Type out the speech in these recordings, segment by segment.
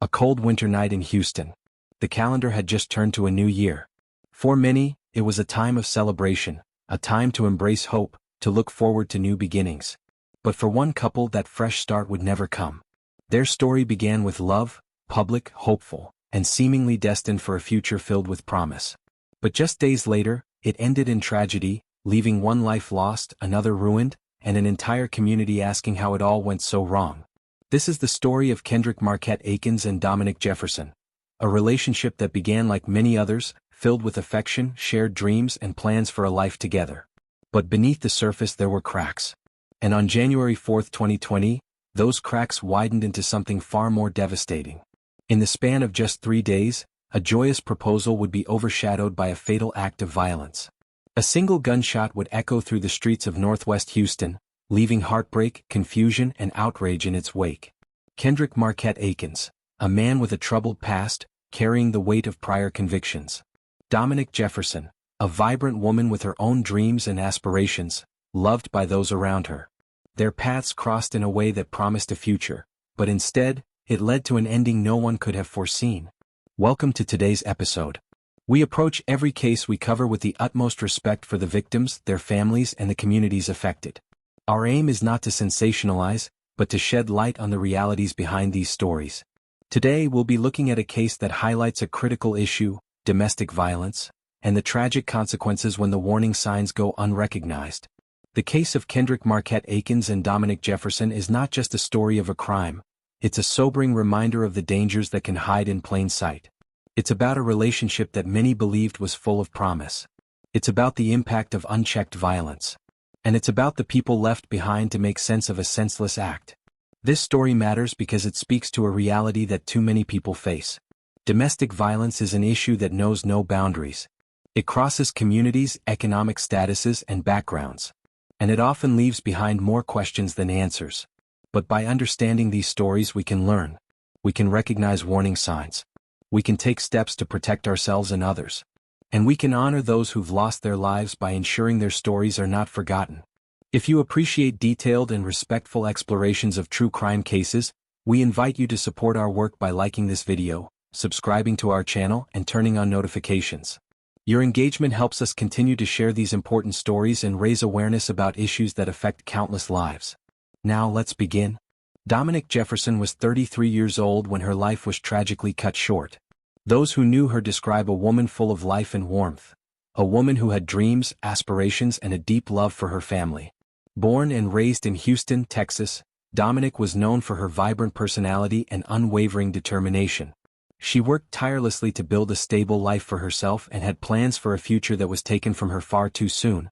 A cold winter night in Houston. The calendar had just turned to a new year. For many, it was a time of celebration, a time to embrace hope, to look forward to new beginnings. But for one couple, that fresh start would never come. Their story began with love, public, hopeful, and seemingly destined for a future filled with promise. But just days later, it ended in tragedy, leaving one life lost, another ruined, and an entire community asking how it all went so wrong. This is the story of Kendrick Akins and Dominic Jefferson. A relationship that began like many others, filled with affection, shared dreams, and plans for a life together. But beneath the surface there were cracks. And on January 4, 2020, those cracks widened into something far more devastating. In the span of just 3 days, a joyous proposal would be overshadowed by a fatal act of violence. A single gunshot would echo through the streets of Northwest Houston, leaving heartbreak, confusion, and outrage in its wake. Kendrick Akins, a man with a troubled past, carrying the weight of prior convictions. Dominic Jefferson, a vibrant woman with her own dreams and aspirations, loved by those around her. Their paths crossed in a way that promised a future, but instead, it led to an ending no one could have foreseen. Welcome to today's episode. We approach every case we cover with the utmost respect for the victims, their families, and the communities affected. Our aim is not to sensationalize, but to shed light on the realities behind these stories. Today we'll be looking at a case that highlights a critical issue, domestic violence, and the tragic consequences when the warning signs go unrecognized. The case of Kendrick Akins and Dominic Jefferson is not just a story of a crime, it's a sobering reminder of the dangers that can hide in plain sight. It's about a relationship that many believed was full of promise. It's about the impact of unchecked violence. And it's about the people left behind to make sense of a senseless act. This story matters because it speaks to a reality that too many people face. Domestic violence is an issue that knows no boundaries. It crosses communities, economic statuses, and backgrounds. And it often leaves behind more questions than answers. But by understanding these stories we can learn. We can recognize warning signs. We can take steps to protect ourselves and others. And we can honor those who've lost their lives by ensuring their stories are not forgotten. If you appreciate detailed and respectful explorations of true crime cases, we invite you to support our work by liking this video, subscribing to our channel, and turning on notifications. Your engagement helps us continue to share these important stories and raise awareness about issues that affect countless lives. Now let's begin. Dominic Jefferson was 33 years old when her life was tragically cut short. Those who knew her describe a woman full of life and warmth. A woman who had dreams, aspirations, and a deep love for her family. Born and raised in Houston, Texas, Dominic was known for her vibrant personality and unwavering determination. She worked tirelessly to build a stable life for herself and had plans for a future that was taken from her far too soon.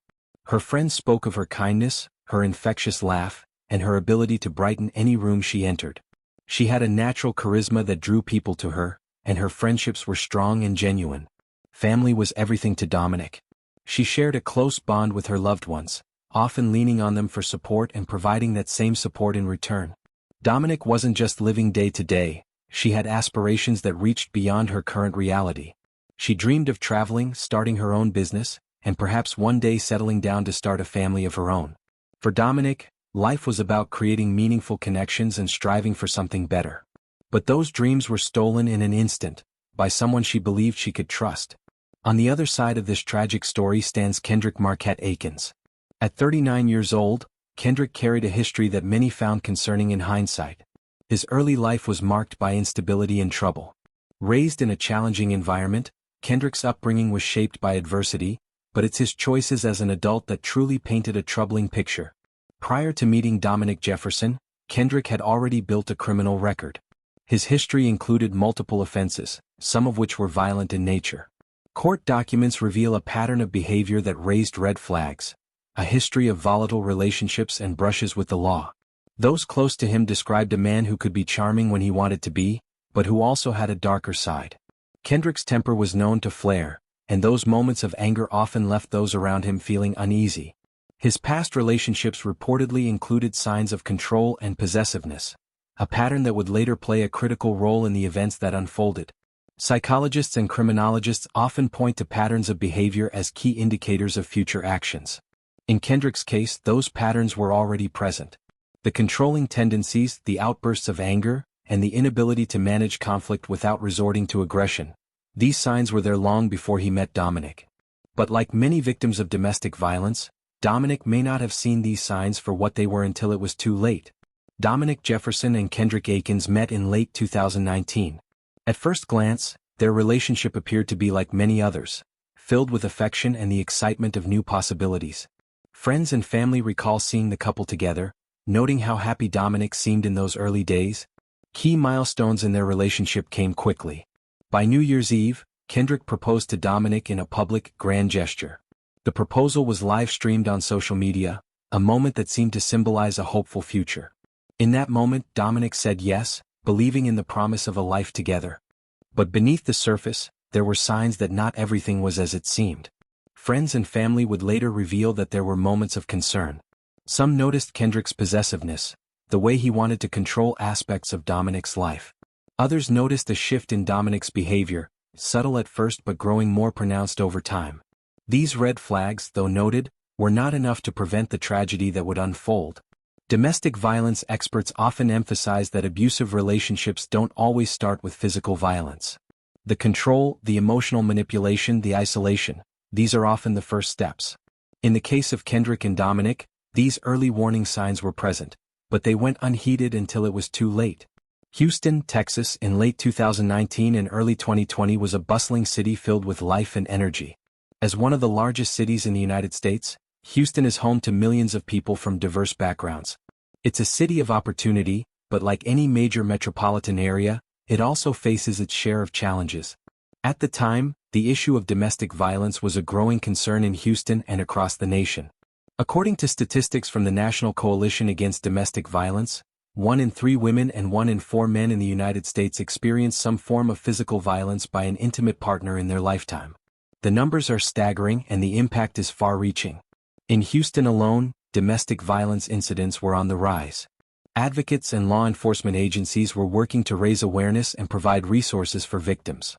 Her friends spoke of her kindness, her infectious laugh, and her ability to brighten any room she entered. She had a natural charisma that drew people to her, and her friendships were strong and genuine. Family was everything to Dominic. She shared a close bond with her loved ones, often leaning on them for support and providing that same support in return. Dominic wasn't just living day to day, she had aspirations that reached beyond her current reality. She dreamed of traveling, starting her own business, and perhaps one day settling down to start a family of her own. For Dominic, life was about creating meaningful connections and striving for something better. But those dreams were stolen in an instant, by someone she believed she could trust. On the other side of this tragic story stands Kendrick Akins. At 39 years old, Kendrick carried a history that many found concerning in hindsight. His early life was marked by instability and trouble. Raised in a challenging environment, Kendrick's upbringing was shaped by adversity, but it's his choices as an adult that truly painted a troubling picture. Prior to meeting Dominic Jefferson, Kendrick had already built a criminal record. His history included multiple offenses, some of which were violent in nature. Court documents reveal a pattern of behavior that raised red flags, a history of volatile relationships and brushes with the law. Those close to him described a man who could be charming when he wanted to be, but who also had a darker side. Kendrick's temper was known to flare, and those moments of anger often left those around him feeling uneasy. His past relationships reportedly included signs of control and possessiveness, a pattern that would later play a critical role in the events that unfolded. Psychologists and criminologists often point to patterns of behavior as key indicators of future actions. In Kendrick's case, those patterns were already present. The controlling tendencies, the outbursts of anger, and the inability to manage conflict without resorting to aggression. These signs were there long before he met Dominic. But like many victims of domestic violence, Dominic may not have seen these signs for what they were until it was too late. Dominic Jefferson and Kendrick Akins met in late 2019. At first glance, their relationship appeared to be like many others, filled with affection and the excitement of new possibilities. Friends and family recall seeing the couple together, noting how happy Dominic seemed in those early days. Key milestones in their relationship came quickly. By New Year's Eve, Kendrick proposed to Dominic in a public, grand gesture. The proposal was live-streamed on social media, a moment that seemed to symbolize a hopeful future. In that moment, Dominic said yes, believing in the promise of a life together. But beneath the surface, there were signs that not everything was as it seemed. Friends and family would later reveal that there were moments of concern. Some noticed Kendrick's possessiveness, the way he wanted to control aspects of Dominic's life. Others noticed a shift in Dominic's behavior, subtle at first but growing more pronounced over time. These red flags, though noted, were not enough to prevent the tragedy that would unfold. Domestic violence experts often emphasize that abusive relationships don't always start with physical violence. The control, the emotional manipulation, the isolation, these are often the first steps. In the case of Kendrick and Dominic, these early warning signs were present, but they went unheeded until it was too late. Houston, Texas, in late 2019 and early 2020 was a bustling city filled with life and energy. As one of the largest cities in the United States, Houston is home to millions of people from diverse backgrounds. It's a city of opportunity, but like any major metropolitan area, it also faces its share of challenges. At the time, the issue of domestic violence was a growing concern in Houston and across the nation. According to statistics from the National Coalition Against Domestic Violence, 1 in 3 women and 1 in 4 men in the United States experience some form of physical violence by an intimate partner in their lifetime. The numbers are staggering and the impact is far-reaching. In Houston alone, domestic violence incidents were on the rise. Advocates and law enforcement agencies were working to raise awareness and provide resources for victims.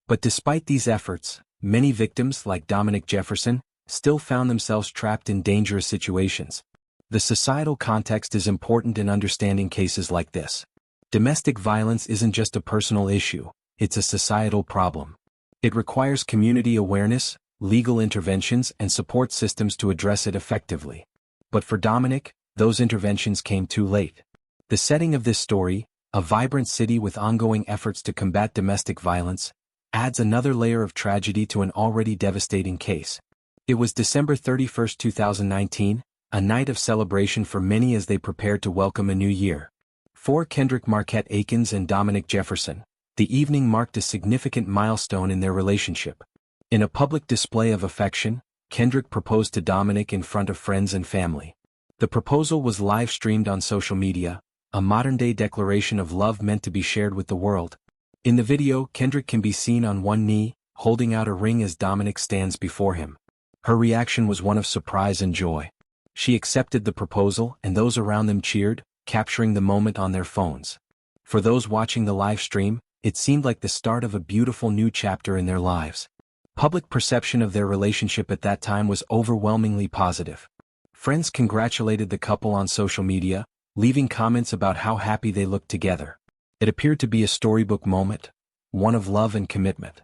But despite these efforts, many victims, like Dominic Jefferson, still found themselves trapped in dangerous situations. The societal context is important in understanding cases like this. Domestic violence isn't just a personal issue, it's a societal problem. It requires community awareness, legal interventions, and support systems to address it effectively. But for Dominic, those interventions came too late. The setting of this story, a vibrant city with ongoing efforts to combat domestic violence, adds another layer of tragedy to an already devastating case. It was December 31, 2019, a night of celebration for many as they prepared to welcome a new year. For Kendrick Akins and Dominic Jefferson, the evening marked a significant milestone in their relationship. In a public display of affection, Kendrick proposed to Dominic in front of friends and family. The proposal was live-streamed on social media, a modern-day declaration of love meant to be shared with the world. In the video, Kendrick can be seen on one knee, holding out a ring as Dominic stands before him. Her reaction was one of surprise and joy. She accepted the proposal and those around them cheered, capturing the moment on their phones. For those watching the live stream, it seemed like the start of a beautiful new chapter in their lives. Public perception of their relationship at that time was overwhelmingly positive. Friends congratulated the couple on social media, leaving comments about how happy they looked together. It appeared to be a storybook moment, one of love and commitment.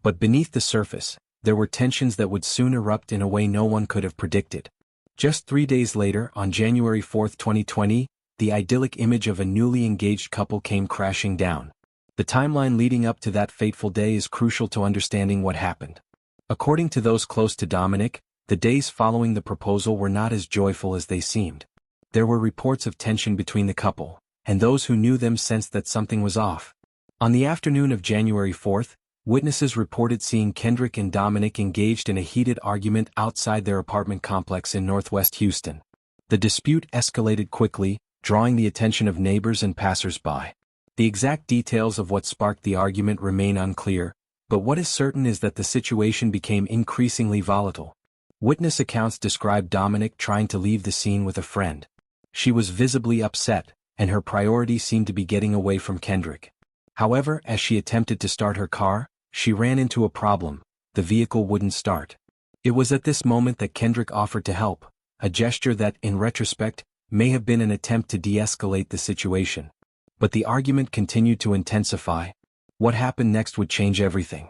But beneath the surface, there were tensions that would soon erupt in a way no one could have predicted. Just 3 days later, on January 4, 2020, the idyllic image of a newly engaged couple came crashing down. The timeline leading up to that fateful day is crucial to understanding what happened. According to those close to Dominic, the days following the proposal were not as joyful as they seemed. There were reports of tension between the couple, and those who knew them sensed that something was off. On the afternoon of January 4, witnesses reported seeing Kendrick and Dominic engaged in a heated argument outside their apartment complex in Northwest Houston. The dispute escalated quickly, drawing the attention of neighbors and passers-by. The exact details of what sparked the argument remain unclear, but what is certain is that the situation became increasingly volatile. Witness accounts described Dominic trying to leave the scene with a friend. She was visibly upset, and her priority seemed to be getting away from Kendrick. However, as she attempted to start her car, she ran into a problem. The vehicle wouldn't start. It was at this moment that Kendrick offered to help, a gesture that, in retrospect, may have been an attempt to de-escalate the situation. But the argument continued to intensify. What happened next would change everything.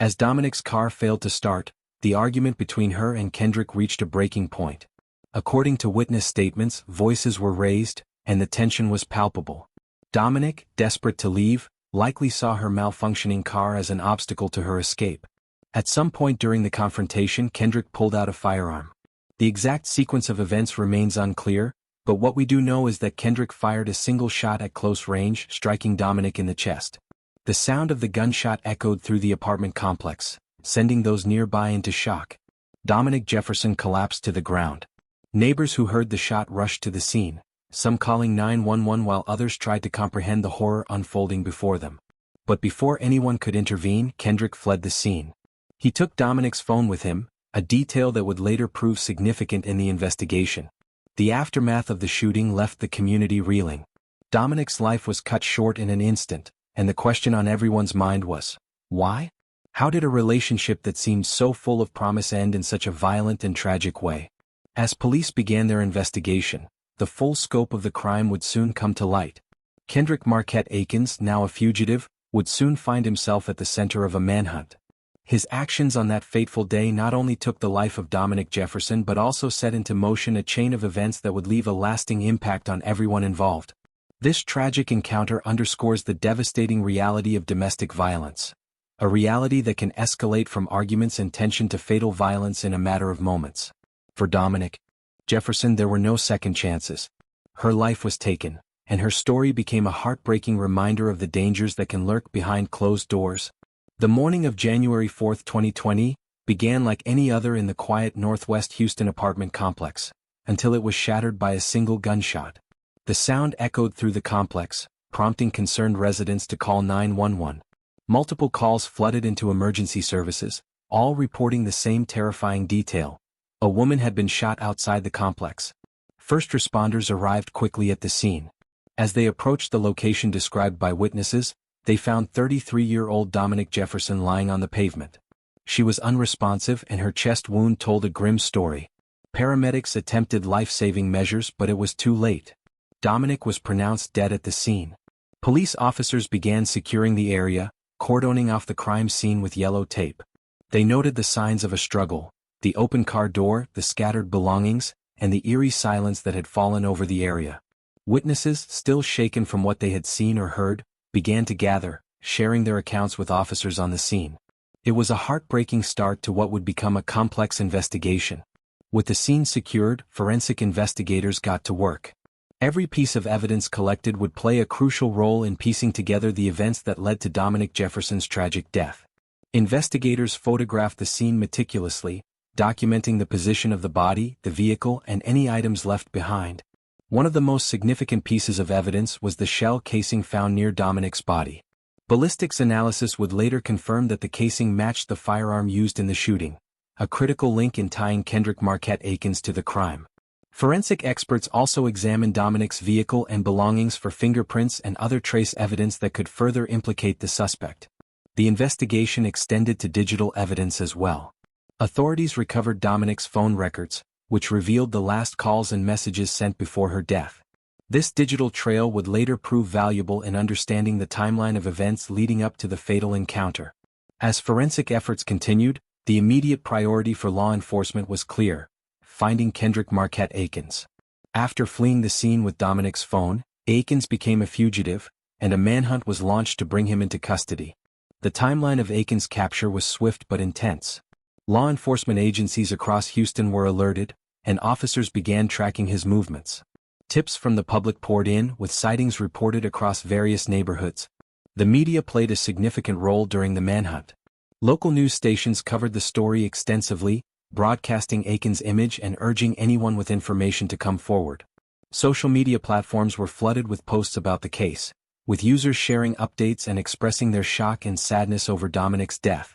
As Dominic's car failed to start, the argument between her and Kendrick reached a breaking point. According to witness statements, voices were raised, and the tension was palpable. Dominic, desperate to leave, likely saw her malfunctioning car as an obstacle to her escape. At some point during the confrontation, Kendrick pulled out a firearm. The exact sequence of events remains unclear, but what we do know is that Kendrick fired a single shot at close range, striking Dominic in the chest. The sound of the gunshot echoed through the apartment complex, sending those nearby into shock. Dominic Jefferson collapsed to the ground. Neighbors who heard the shot rushed to the scene, some calling 911 while others tried to comprehend the horror unfolding before them. But before anyone could intervene, Kendrick fled the scene. He took Dominic's phone with him, a detail that would later prove significant in the investigation. The aftermath of the shooting left the community reeling. Dominic's life was cut short in an instant, and the question on everyone's mind was, why? How did a relationship that seemed so full of promise end in such a violent and tragic way? As police began their investigation, the full scope of the crime would soon come to light. Kendrick Akins, now a fugitive, would soon find himself at the center of a manhunt. His actions on that fateful day not only took the life of Dominic Jefferson but also set into motion a chain of events that would leave a lasting impact on everyone involved. This tragic encounter underscores the devastating reality of domestic violence. A reality that can escalate from arguments and tension to fatal violence in a matter of moments. For Dominic Jefferson, there were no second chances. Her life was taken, and her story became a heartbreaking reminder of the dangers that can lurk behind closed doors. The morning of January 4, 2020, began like any other in the quiet Northwest Houston apartment complex, until it was shattered by a single gunshot. The sound echoed through the complex, prompting concerned residents to call 911. Multiple calls flooded into emergency services, all reporting the same terrifying detail. A woman had been shot outside the complex. First responders arrived quickly at the scene. As they approached the location described by witnesses, they found 33-year-old Dominic Jefferson lying on the pavement. She was unresponsive and her chest wound told a grim story. Paramedics attempted life-saving measures but it was too late. Dominic was pronounced dead at the scene. Police officers began securing the area, cordoning off the crime scene with yellow tape. They noted the signs of a struggle, the open car door, the scattered belongings, and the eerie silence that had fallen over the area. Witnesses, still shaken from what they had seen or heard, began to gather, sharing their accounts with officers on the scene. It was a heartbreaking start to what would become a complex investigation. With the scene secured, forensic investigators got to work. Every piece of evidence collected would play a crucial role in piecing together the events that led to Dominic Jefferson's tragic death. Investigators photographed the scene meticulously, documenting the position of the body, the vehicle, and any items left behind. One of the most significant pieces of evidence was the shell casing found near Dominic's body. Ballistics analysis would later confirm that the casing matched the firearm used in the shooting, a critical link in tying Kendrick Akins to the crime. Forensic experts also examined Dominic's vehicle and belongings for fingerprints and other trace evidence that could further implicate the suspect. The investigation extended to digital evidence as well. Authorities recovered Dominic's phone records, which revealed the last calls and messages sent before her death. This digital trail would later prove valuable in understanding the timeline of events leading up to the fatal encounter. As forensic efforts continued, the immediate priority for law enforcement was clear: finding Kendrick Akins. After fleeing the scene with Dominic's phone, Akins became a fugitive, and a manhunt was launched to bring him into custody. The timeline of Akins' capture was swift but intense. Law enforcement agencies across Houston were alerted, and officers began tracking his movements. Tips from the public poured in, with sightings reported across various neighborhoods. The media played a significant role during the manhunt. Local news stations covered the story extensively, broadcasting Akins' image and urging anyone with information to come forward. Social media platforms were flooded with posts about the case, with users sharing updates and expressing their shock and sadness over Dominic's death.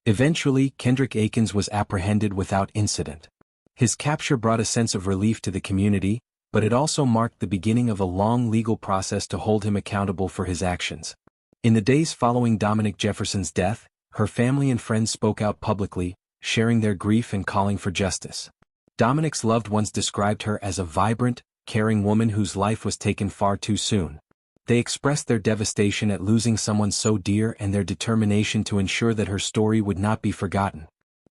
Eventually, Kendrick Akins was apprehended without incident. His capture brought a sense of relief to the community, but it also marked the beginning of a long legal process to hold him accountable for his actions. In the days following Dominic Jefferson's death, her family and friends spoke out publicly, sharing their grief and calling for justice. Dominic's loved ones described her as a vibrant, caring woman whose life was taken far too soon. They expressed their devastation at losing someone so dear and their determination to ensure that her story would not be forgotten.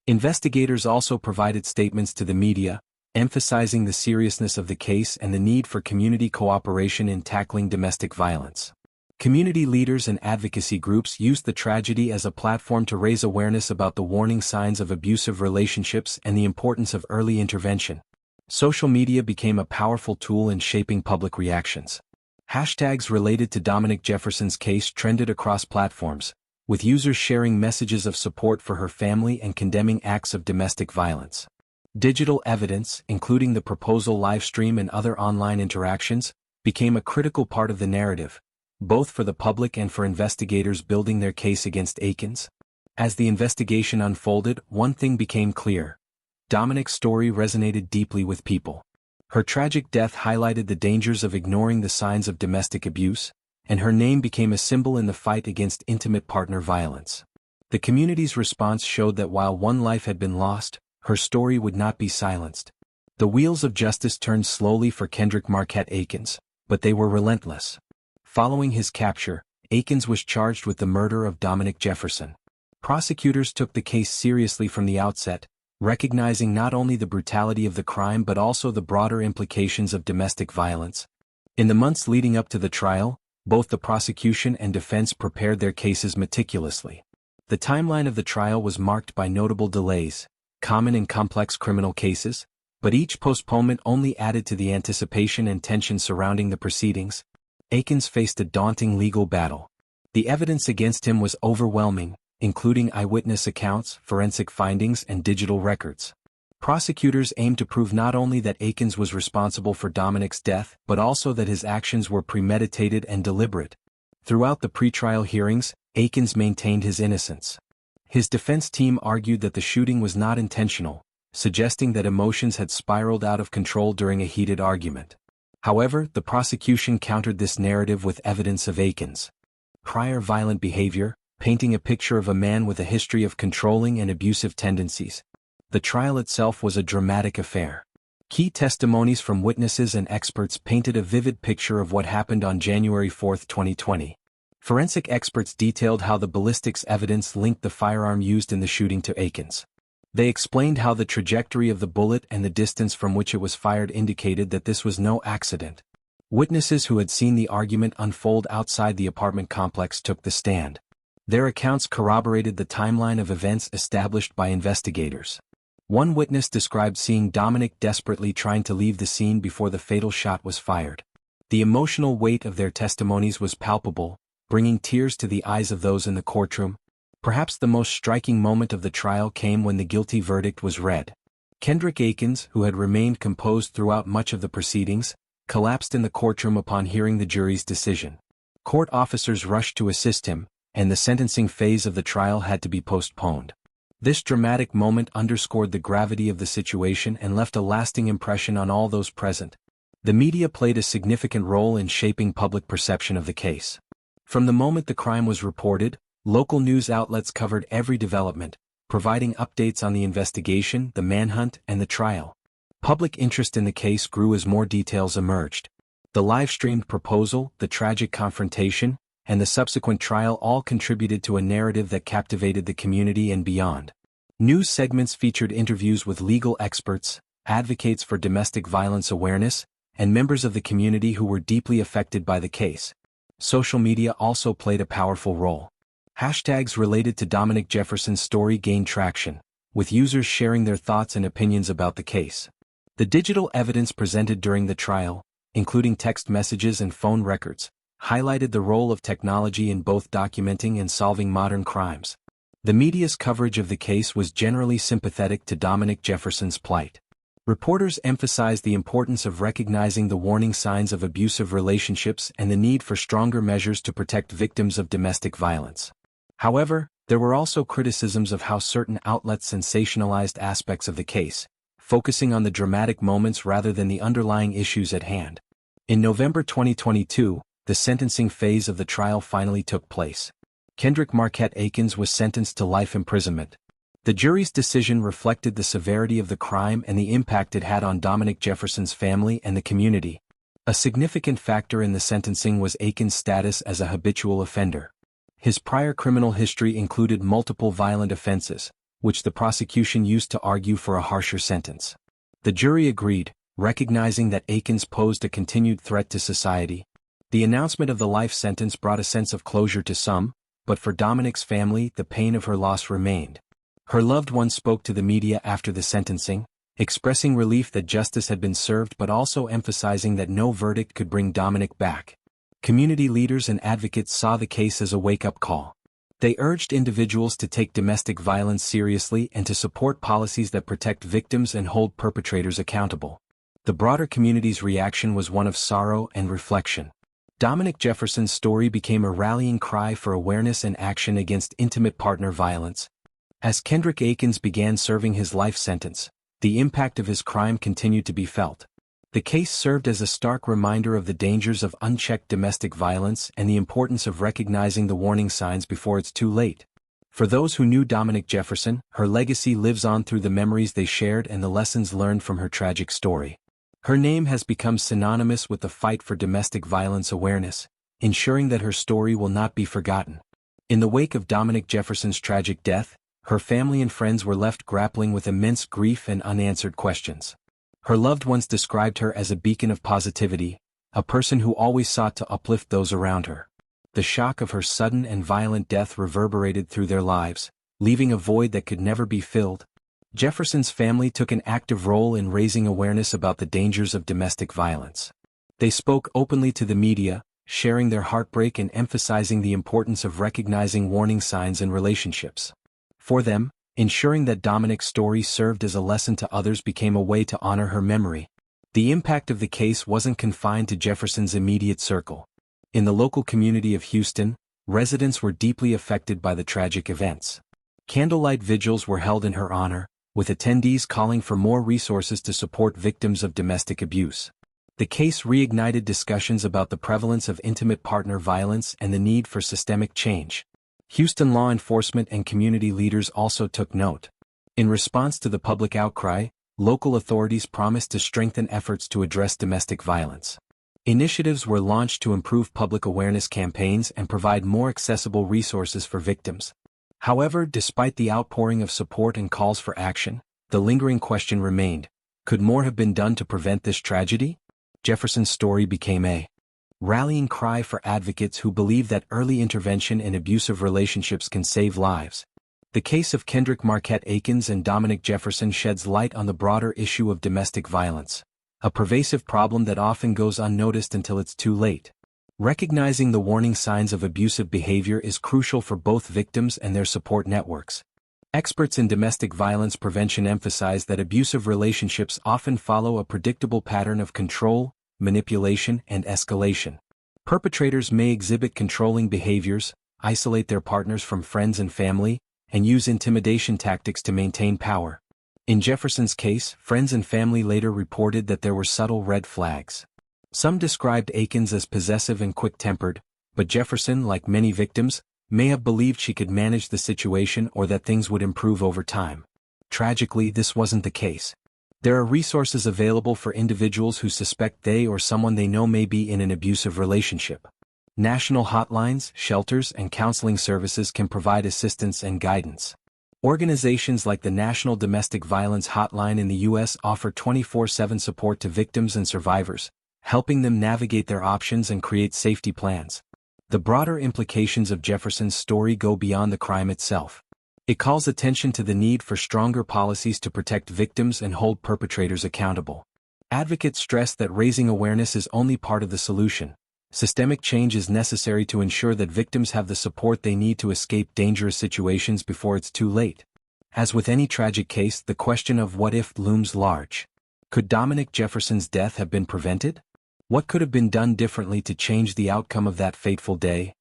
Investigators also provided statements to the media, emphasizing the seriousness of the case and the need for community cooperation in tackling domestic violence. Community leaders and advocacy groups used the tragedy as a platform to raise awareness about the warning signs of abusive relationships and the importance of early intervention. Social media became a powerful tool in shaping public reactions. Hashtags related to Dominic Jefferson's case trended across platforms, with users sharing messages of support for her family and condemning acts of domestic violence. Digital evidence, including the proposal livestream and other online interactions, became a critical part of the narrative, both for the public and for investigators building their case against Akins. As the investigation unfolded, one thing became clear. Dominic's story resonated deeply with people. Her tragic death highlighted the dangers of ignoring the signs of domestic abuse, and her name became a symbol in the fight against intimate partner violence. The community's response showed that while one life had been lost, her story would not be silenced. The wheels of justice turned slowly for Kendrick Akins, but they were relentless. Following his capture, Akins was charged with the murder of Dominic Jefferson. Prosecutors took the case seriously from the outset, recognizing not only the brutality of the crime but also the broader implications of domestic violence. In the months leading up to the trial, both the prosecution and defense prepared their cases meticulously. The timeline of the trial was marked by notable delays, common in complex criminal cases, but each postponement only added to the anticipation and tension surrounding the proceedings. Akins faced a daunting legal battle. The evidence against him was overwhelming, including eyewitness accounts, forensic findings, and digital records. Prosecutors aimed to prove not only that Akins was responsible for Dominic's death but also that his actions were premeditated and deliberate. Throughout the pretrial hearings, Akins maintained his innocence. His defense team argued that the shooting was not intentional, suggesting that emotions had spiraled out of control during a heated argument. However, the prosecution countered this narrative with evidence of Akins' prior violent behavior, painting a picture of a man with a history of controlling and abusive tendencies. The trial itself was a dramatic affair. Key testimonies from witnesses and experts painted a vivid picture of what happened on January 4, 2020. Forensic experts detailed how the ballistics evidence linked the firearm used in the shooting to Akins. They explained how the trajectory of the bullet and the distance from which it was fired indicated that this was no accident. Witnesses who had seen the argument unfold outside the apartment complex took the stand. Their accounts corroborated the timeline of events established by investigators. One witness described seeing Dominic desperately trying to leave the scene before the fatal shot was fired. The emotional weight of their testimonies was palpable, bringing tears to the eyes of those in the courtroom. Perhaps the most striking moment of the trial came when the guilty verdict was read. Kendrick Akins, who had remained composed throughout much of the proceedings, collapsed in the courtroom upon hearing the jury's decision. Court officers rushed to assist him, and the sentencing phase of the trial had to be postponed. This dramatic moment underscored the gravity of the situation and left a lasting impression on all those present. The media played a significant role in shaping public perception of the case. From the moment the crime was reported, local news outlets covered every development, providing updates on the investigation, the manhunt, and the trial. Public interest in the case grew as more details emerged. The live-streamed proposal, the tragic confrontation, and the subsequent trial all contributed to a narrative that captivated the community and beyond. News segments featured interviews with legal experts, advocates for domestic violence awareness, and members of the community who were deeply affected by the case. Social media also played a powerful role. Hashtags related to Dominic Jefferson's story gained traction, with users sharing their thoughts and opinions about the case. The digital evidence presented during the trial, including text messages and phone records, highlighted the role of technology in both documenting and solving modern crimes. The media's coverage of the case was generally sympathetic to Dominic Jefferson's plight. Reporters emphasized the importance of recognizing the warning signs of abusive relationships and the need for stronger measures to protect victims of domestic violence. However, there were also criticisms of how certain outlets sensationalized aspects of the case, focusing on the dramatic moments rather than the underlying issues at hand. In November 2022, the sentencing phase of the trial finally took place. Kendrick Akins was sentenced to life imprisonment. The jury's decision reflected the severity of the crime and the impact it had on Dominic Jefferson's family and the community. A significant factor in the sentencing was Akins' status as a habitual offender. His prior criminal history included multiple violent offenses, which the prosecution used to argue for a harsher sentence. The jury agreed, recognizing that Akins posed a continued threat to society. The announcement of the life sentence brought a sense of closure to some, but for Dominic's family, the pain of her loss remained. Her loved one spoke to the media after the sentencing, expressing relief that justice had been served but also emphasizing that no verdict could bring Dominic back. Community leaders and advocates saw the case as a wake-up call. They urged individuals to take domestic violence seriously and to support policies that protect victims and hold perpetrators accountable. The broader community's reaction was one of sorrow and reflection. Dominic Jefferson's story became a rallying cry for awareness and action against intimate partner violence. As Kendrick Akins began serving his life sentence, the impact of his crime continued to be felt. The case served as a stark reminder of the dangers of unchecked domestic violence and the importance of recognizing the warning signs before it's too late. For those who knew Dominic Jefferson, her legacy lives on through the memories they shared and the lessons learned from her tragic story. Her name has become synonymous with the fight for domestic violence awareness, ensuring that her story will not be forgotten. In the wake of Dominic Jefferson's tragic death, her family and friends were left grappling with immense grief and unanswered questions. Her loved ones described her as a beacon of positivity, a person who always sought to uplift those around her. The shock of her sudden and violent death reverberated through their lives, leaving a void that could never be filled. Jefferson's family took an active role in raising awareness about the dangers of domestic violence. They spoke openly to the media, sharing their heartbreak and emphasizing the importance of recognizing warning signs in relationships. For them, ensuring that Dominic's story served as a lesson to others became a way to honor her memory. The impact of the case wasn't confined to Jefferson's immediate circle. In the local community of Houston, residents were deeply affected by the tragic events. Candlelight vigils were held in her honor, with attendees calling for more resources to support victims of domestic abuse. The case reignited discussions about the prevalence of intimate partner violence and the need for systemic change. Houston law enforcement and community leaders also took note. In response to the public outcry, local authorities promised to strengthen efforts to address domestic violence. Initiatives were launched to improve public awareness campaigns and provide more accessible resources for victims. However, despite the outpouring of support and calls for action, the lingering question remained: could more have been done to prevent this tragedy? Jefferson's story became a rallying cry for advocates who believe that early intervention in abusive relationships can save lives. The case of Kendrick Akins and Dominic Jefferson sheds light on the broader issue of domestic violence, a pervasive problem that often goes unnoticed until it's too late. Recognizing the warning signs of abusive behavior is crucial for both victims and their support networks. Experts in domestic violence prevention emphasize that abusive relationships often follow a predictable pattern of control, manipulation, and escalation. Perpetrators may exhibit controlling behaviors, isolate their partners from friends and family, and use intimidation tactics to maintain power. In Jefferson's case, friends and family later reported that there were subtle red flags. Some described Akins as possessive and quick-tempered, but Jefferson, like many victims, may have believed she could manage the situation or that things would improve over time. Tragically, this wasn't the case. There are resources available for individuals who suspect they or someone they know may be in an abusive relationship. National hotlines, shelters, and counseling services can provide assistance and guidance. Organizations like the National Domestic Violence Hotline in the U.S. offer 24/7 support to victims and survivors, helping them navigate their options and create safety plans. The broader implications of Jefferson's story go beyond the crime itself. It calls attention to the need for stronger policies to protect victims and hold perpetrators accountable. Advocates stress that raising awareness is only part of the solution. Systemic change is necessary to ensure that victims have the support they need to escape dangerous situations before it's too late. As with any tragic case, the question of what if looms large. Could Dominic Jefferson's death have been prevented? What could have been done differently to change the outcome of that fateful day?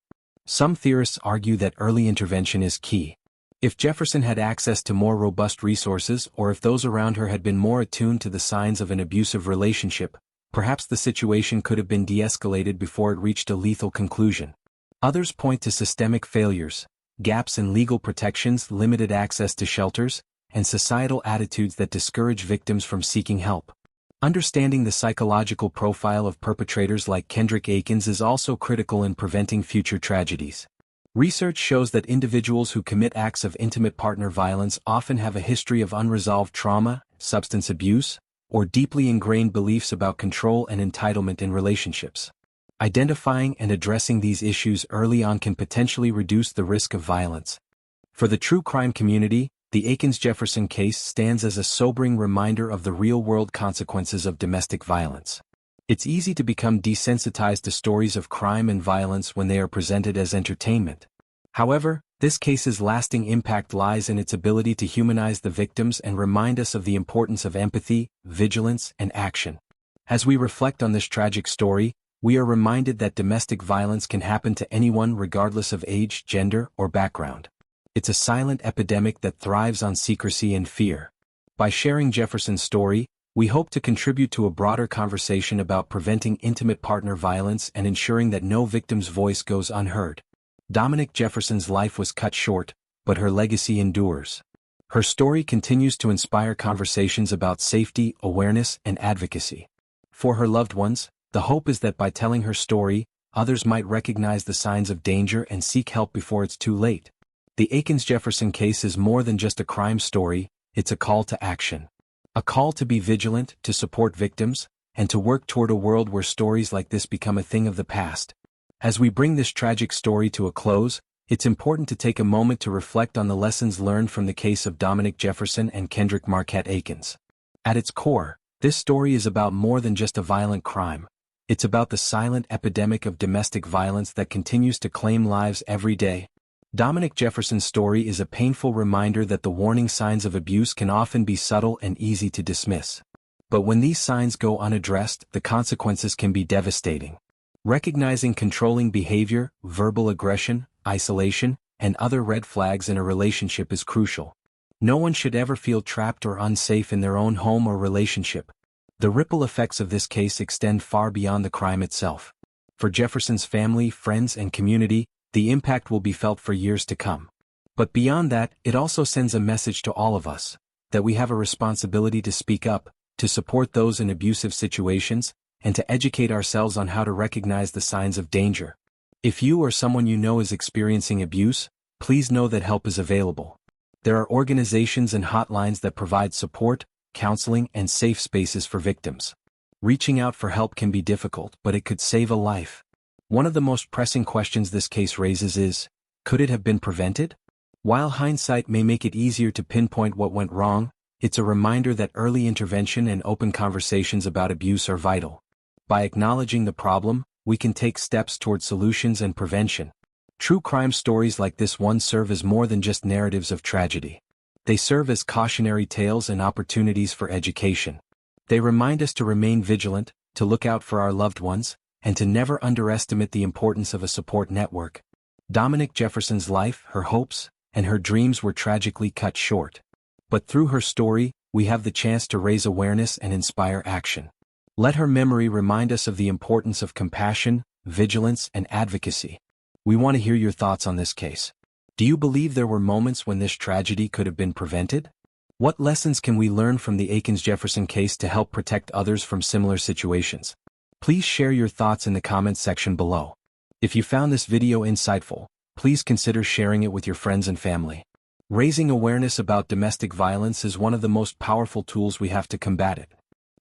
Some theorists argue that early intervention is key. If Jefferson had access to more robust resources, or if those around her had been more attuned to the signs of an abusive relationship, perhaps the situation could have been de-escalated before it reached a lethal conclusion. Others point to systemic failures, gaps in legal protections, limited access to shelters, and societal attitudes that discourage victims from seeking help. Understanding the psychological profile of perpetrators like Kendrick Akins is also critical in preventing future tragedies. Research shows that individuals who commit acts of intimate partner violence often have a history of unresolved trauma, substance abuse, or deeply ingrained beliefs about control and entitlement in relationships. Identifying and addressing these issues early on can potentially reduce the risk of violence. For the true crime community, the Akins-Jefferson case stands as a sobering reminder of the real-world consequences of domestic violence. It's easy to become desensitized to stories of crime and violence when they are presented as entertainment. However, this case's lasting impact lies in its ability to humanize the victims and remind us of the importance of empathy, vigilance, and action. As we reflect on this tragic story, we are reminded that domestic violence can happen to anyone regardless of age, gender, or background. It's a silent epidemic that thrives on secrecy and fear. By sharing Jefferson's story, we hope to contribute to a broader conversation about preventing intimate partner violence and ensuring that no victim's voice goes unheard. Dominic Jefferson's life was cut short, but her legacy endures. Her story continues to inspire conversations about safety, awareness, and advocacy. For her loved ones, the hope is that by telling her story, others might recognize the signs of danger and seek help before it's too late. The Akins-Jefferson case is more than just a crime story, it's a call to action. A call to be vigilant, to support victims, and to work toward a world where stories like this become a thing of the past. As we bring this tragic story to a close, it's important to take a moment to reflect on the lessons learned from the case of Dominic Jefferson and Kendrick Akins. At its core, this story is about more than just a violent crime. It's about the silent epidemic of domestic violence that continues to claim lives every day. Dominic Jefferson's story is a painful reminder that the warning signs of abuse can often be subtle and easy to dismiss. But when these signs go unaddressed, the consequences can be devastating. Recognizing controlling behavior, verbal aggression, isolation, and other red flags in a relationship is crucial. No one should ever feel trapped or unsafe in their own home or relationship. The ripple effects of this case extend far beyond the crime itself. For Jefferson's family, friends, and community, the impact will be felt for years to come. But beyond that, it also sends a message to all of us, that we have a responsibility to speak up, to support those in abusive situations, and to educate ourselves on how to recognize the signs of danger. If you or someone you know is experiencing abuse, please know that help is available. There are organizations and hotlines that provide support, counseling, and safe spaces for victims. Reaching out for help can be difficult, but it could save a life. One of the most pressing questions this case raises is, could it have been prevented? While hindsight may make it easier to pinpoint what went wrong, it's a reminder that early intervention and open conversations about abuse are vital. By acknowledging the problem, we can take steps toward solutions and prevention. True crime stories like this one serve as more than just narratives of tragedy. They serve as cautionary tales and opportunities for education. They remind us to remain vigilant, to look out for our loved ones, and to never underestimate the importance of a support network. Dominic Jefferson's life, her hopes, and her dreams were tragically cut short. But through her story, we have the chance to raise awareness and inspire action. Let her memory remind us of the importance of compassion, vigilance, and advocacy. We want to hear your thoughts on this case. Do you believe there were moments when this tragedy could have been prevented? What lessons can we learn from the Akins-Jefferson case to help protect others from similar situations? Please share your thoughts in the comments section below. If you found this video insightful, please consider sharing it with your friends and family. Raising awareness about domestic violence is one of the most powerful tools we have to combat it.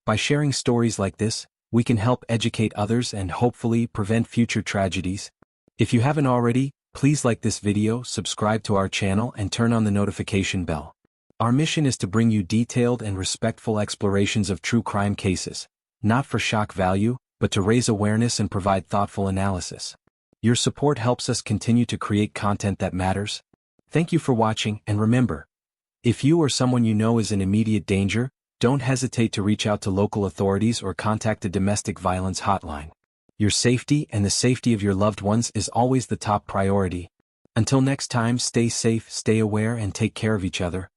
By sharing stories like this, we can help educate others and hopefully prevent future tragedies. If you haven't already, please like this video, subscribe to our channel, and turn on the notification bell. Our mission is to bring you detailed and respectful explorations of true crime cases, not for shock value, but to raise awareness and provide thoughtful analysis. Your support helps us continue to create content that matters. Thank you for watching, and remember, if you or someone you know is in immediate danger, don't hesitate to reach out to local authorities or contact a domestic violence hotline. Your safety and the safety of your loved ones is always the top priority. Until next time, stay safe, stay aware, and take care of each other.